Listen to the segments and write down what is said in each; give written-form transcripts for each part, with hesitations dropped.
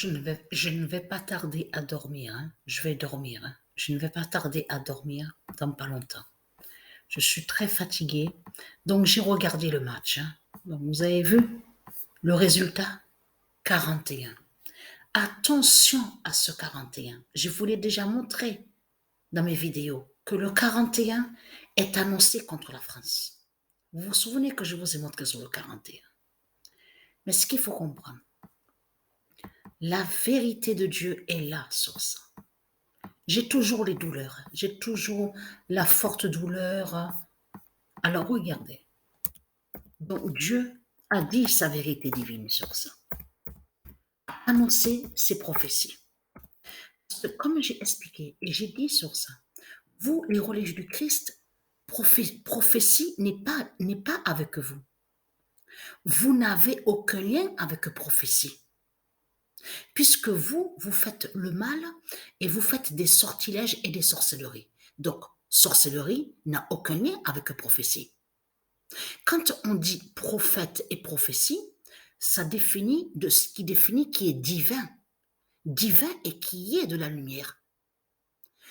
Je ne vais pas tarder à dormir, hein. Je vais dormir, hein. Je ne vais pas tarder à dormir dans pas longtemps. Je suis très fatiguée, donc j'ai regardé le match, hein. Donc vous avez vu le résultat? 41. Attention à ce 41. Je vous l'ai déjà montré dans mes vidéos que le 41 est annoncé contre la France. Vous vous souvenez que je vous ai montré sur le 41. Mais ce qu'il faut comprendre, la vérité de Dieu est là sur ça. J'ai toujours les douleurs, j'ai toujours la forte douleur. Alors regardez, donc Dieu a dit sa vérité divine sur ça, a annoncé ses prophéties. Parce que comme j'ai expliqué et j'ai dit sur ça, vous, les religieux du Christ, prophétie n'est pas avec vous. Vous n'avez aucun lien avec prophétie. Puisque vous faites le mal et vous faites des sortilèges et des sorcelleries. Donc, sorcellerie n'a aucun lien avec prophétie. Quand on dit prophète et prophétie, ça définit de ce qui définit qui est divin. Divin et qui est de la lumière.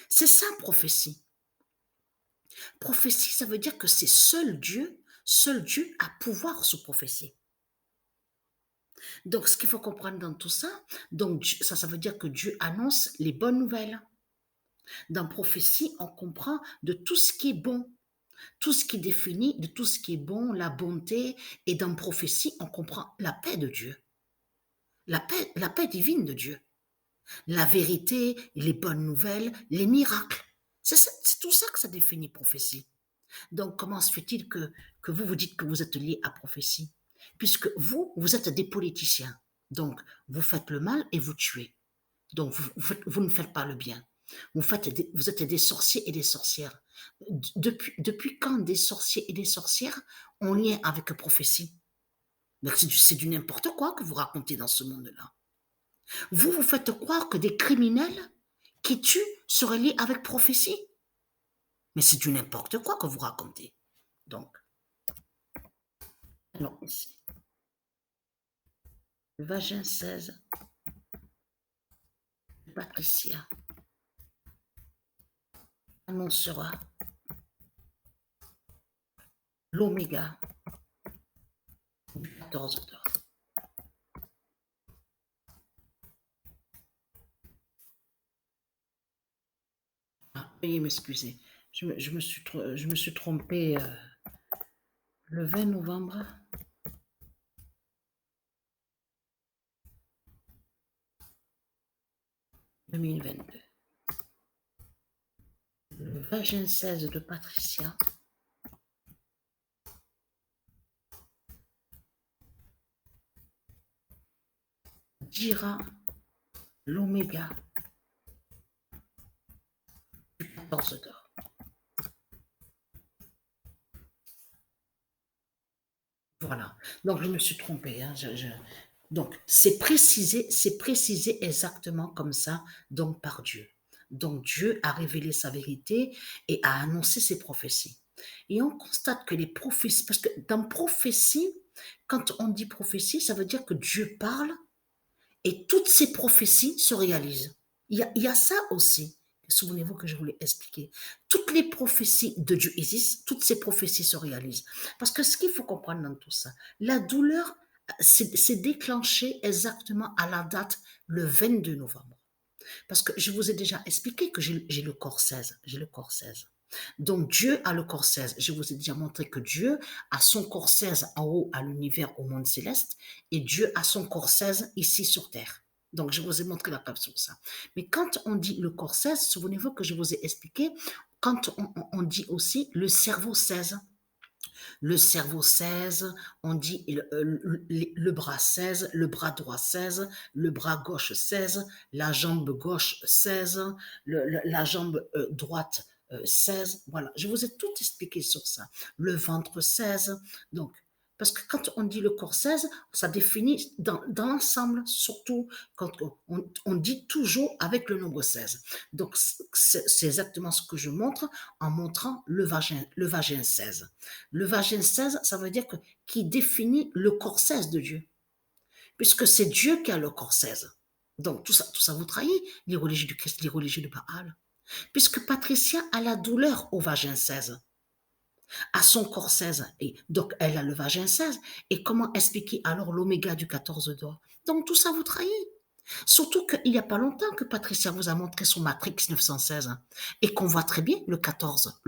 C'est ça, prophétie. Prophétie, ça veut dire que c'est seul Dieu a pouvoir sous prophétie. Donc, ce qu'il faut comprendre dans tout ça, donc ça veut dire que Dieu annonce les bonnes nouvelles. Dans prophétie, on comprend de tout ce qui est bon, tout ce qui définit de tout ce qui est bon, la bonté, et dans prophétie, on comprend la paix de Dieu, la paix divine de Dieu, la vérité, les bonnes nouvelles, les miracles. C'est tout ça que ça définit prophétie. Donc, comment se fait-il que vous dites que vous êtes lié à prophétie? Puisque vous êtes des politiciens. Donc, vous faites le mal et vous tuez. Donc, vous ne faites pas le bien. Vous êtes des sorciers et des sorcières. Depuis quand des sorciers et des sorcières ont lien avec prophétie? C'est du n'importe quoi que vous racontez dans ce monde-là. Vous faites croire que des criminels qui tuent seraient liés avec prophétie. Mais c'est du n'importe quoi que vous racontez. Donc, alors ici, le vagin 16, Patricia annoncera l'oméga 14 d'or. Ah, veuillez m'excuser. Je me suis trompée. Le 20 novembre 2022. Le vagin 16 de Patricia dira l'oméga du 14 d'or. Voilà. Donc, je me suis trompée. Hein. Donc, c'est précisé exactement comme ça, donc par Dieu. Donc, Dieu a révélé sa vérité et a annoncé ses prophéties. Et on constate que les prophéties, parce que dans prophétie, quand on dit prophétie, ça veut dire que Dieu parle et toutes ces prophéties se réalisent. Il y a ça aussi. Souvenez-vous que je vous l'ai expliqué. Toutes les prophéties de Dieu existent, toutes ces prophéties se réalisent. Parce que ce qu'il faut comprendre dans tout ça, la douleur s'est déclenchée exactement à la date le 22 novembre. Parce que je vous ai déjà expliqué que j'ai le corps 16. J'ai le corps 16. Donc Dieu a le corps 16. Je vous ai déjà montré que Dieu a son corps 16 en haut à l'univers, au monde céleste, et Dieu a son corps 16 ici sur terre. Donc je vous ai montré la preuve sur ça. Mais quand on dit le corps 16, souvenez-vous que je vous ai expliqué, quand on dit aussi le cerveau 16. Le cerveau 16, on dit le bras 16, le bras droit 16, le bras gauche 16, la jambe gauche 16, la jambe droite 16. Voilà, je vous ai tout expliqué sur ça. Le ventre 16. Donc, parce que quand on dit le corps 16, ça définit dans l'ensemble, surtout quand on dit toujours avec le nombre 16. Donc, c'est exactement ce que je montre en montrant le vagin 16. Le vagin 16, ça veut dire qui définit le corps 16 de Dieu. Puisque c'est Dieu qui a le corps 16. Donc tout ça vous trahit, les religieux du Christ, les religieux de Baal. Puisque Patricia a la douleur au vagin 16, à son corps 16, et donc elle a le vagin 16. Et comment expliquer alors l'oméga du 14 d'or? Donc tout ça vous trahit. Surtout qu'il n'y a pas longtemps que Patricia vous a montré son Matrix 916, hein, et qu'on voit très bien le 14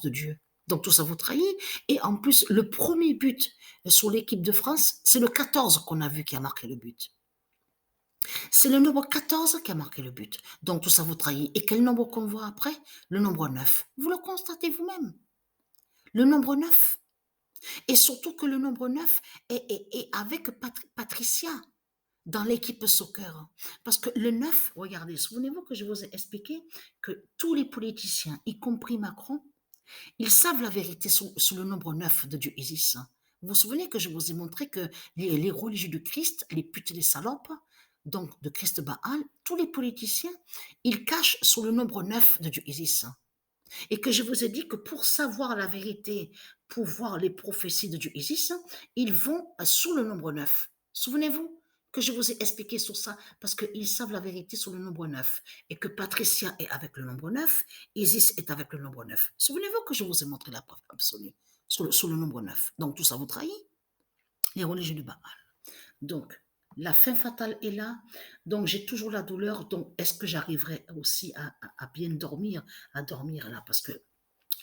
de Dieu. Donc tout ça vous trahit. Et en plus, le premier but sur l'équipe de France, c'est le 14 qu'on a vu qui a marqué le but. C'est le nombre 14 qui a marqué le but. Donc tout ça vous trahit. Et quel nombre qu'on voit après? Le nombre 9. Vous le constatez vous-même. Le nombre 9. Et surtout que le nombre 9 est avec Patricia dans l'équipe soccer. Parce que le 9, regardez, souvenez-vous que je vous ai expliqué que tous les politiciens, y compris Macron, ils savent la vérité sur le nombre 9 de Dieu Isis. Vous vous souvenez que je vous ai montré que les religieux de Christ, les putes et les salopes, donc de Christ Baal, tous les politiciens, ils cachent sur le nombre 9 de Dieu Isis. Et que je vous ai dit que pour savoir la vérité, pour voir les prophéties de Dieu Isis, ils vont sous le nombre 9. Souvenez-vous que je vous ai expliqué sur ça, parce qu'ils savent la vérité sur le nombre 9, et que Patricia est avec le nombre 9, Isis est avec le nombre 9. Souvenez-vous que je vous ai montré la preuve absolue sur le nombre 9. Donc tout ça vous trahit, les religieux du Baal. Donc, la fin fatale est là. Donc, j'ai toujours la douleur. Donc, est-ce que j'arriverai aussi à bien dormir, à dormir là? Parce que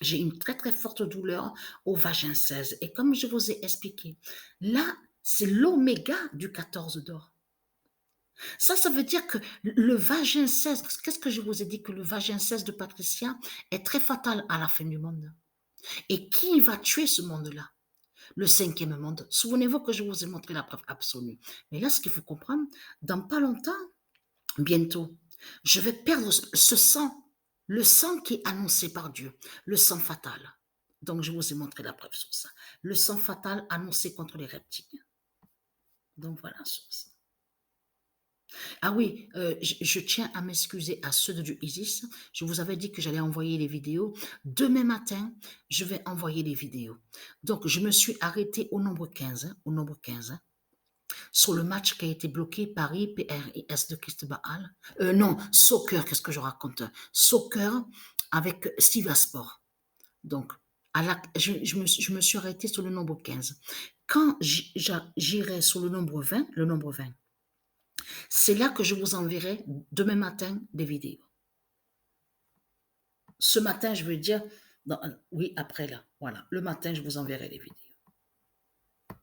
j'ai une très, très forte douleur au vagin 16. Et comme je vous ai expliqué, là, c'est l'oméga du 14 d'or. Ça veut dire que le vagin 16, qu'est-ce que je vous ai dit? Que le vagin 16 de Patricia est très fatal à la fin du monde. Et qui va tuer ce monde-là? Le cinquième monde. Souvenez-vous que je vous ai montré la preuve absolue. Mais là, ce qu'il faut comprendre, dans pas longtemps, bientôt, je vais perdre ce sang, le sang qui est annoncé par Dieu, le sang fatal. Donc, je vous ai montré la preuve sur ça. Le sang fatal annoncé contre les reptiles. Donc, voilà sur ça. Ah oui, je tiens à m'excuser à ceux de Dieu Isis. Je vous avais dit que j'allais envoyer les vidéos. Demain matin, je vais envoyer les vidéos. Donc, je me suis arrêtée au nombre 15, au nombre 15, sur le match qui a été bloqué Paris, PRIS de Christ Baal. Non, soccer, qu'est-ce que je raconte? Soccer avec Steve Sport. Donc, je me suis arrêtée sur le nombre 15. Quand j'irai sur le nombre 20, c'est là que je vous enverrai demain matin des vidéos. Ce matin, je veux dire, oui, après là, voilà. Le matin, je vous enverrai les vidéos.